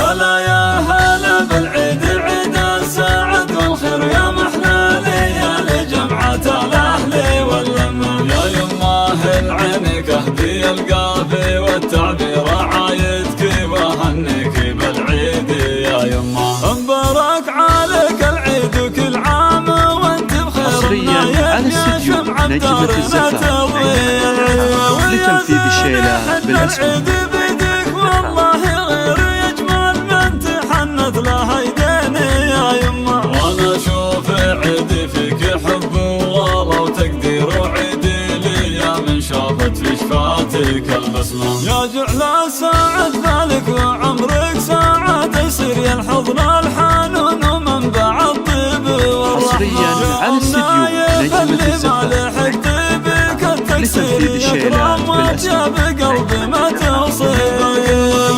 هلا يا هلا بالعيد عيد السعد والخير يا محلى ليالي جمعة الأهل واللمة يا يماه العينك اهدي القافي والتعبير عايدك وهنيك بالعيد يا يماه مبارك عليك العيد وكل عام وانت بخير حصريا على استديو نجمة الزفاف لتنفيذ الشيلات بالأسماء. والله غير يجمل من تحنت له يديني يا يما وانا اشوف عيدي فيك حب وغلا وتقدير وعيدي لي يا من شافت في شفاتك البسمة يا جعل الساعد ذلك وعمرك ساعة يصير يا الحضن الحنون ومنبع الطيب والرحمة على استديو نجمة الزفاف لتنفيذ الشيلات بالأسماء. بقلبي ما توصل لتنفيذ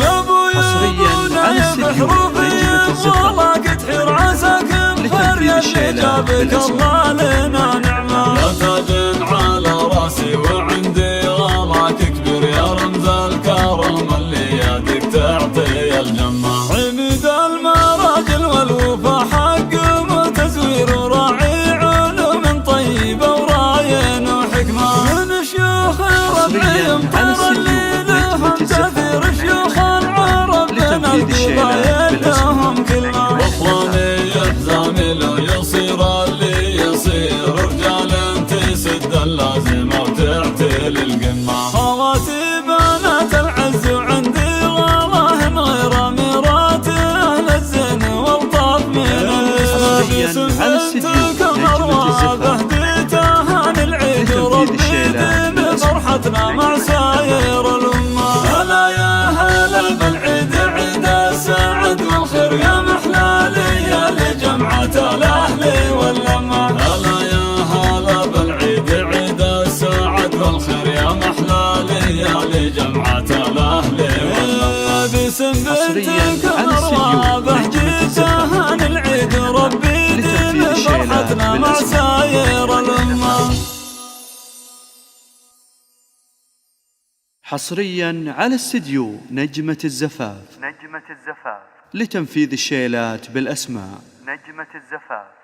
الشيلات بالأسماء. لنا نعمة لا تاج على راسي وعندي غلاك كبير يا رمز الكرم اللي يدك تعطي الجمة عميد المراجل والوفا حق وتزوير وراعي علوم طيبة وراين وحكمة من شيوخ ربعي مطر اللي لهم تأثير شيوخ العرب لتنفيذ الشيلات لهم كلمة وفلاني يحزامي لو يصير اللي يصير رجال تسد اللازمة وتعتل القمة خواتي بنات العز وعندي والله غير أميرات أهل الزين والطف من الاسم على استديو نجمة الزفاف العيد وربي دين فرحتنا مع ساير الأمة هلا يا هلا بالعيد عيد السعد والخير يا محلى ليالي جمعة الأهل واللمة هلا يا هلا بالعيد عيد السعد والخير يا محلى ليالي جمعة الأهل واللمة باسم بنتك مروة بهجتها العيد ربي دين فرحتنا مع ساير الأمة حصريا على استديو نجمة الزفاف لتنفيذ الشيلات بالأسماء. نجمة الزفاف.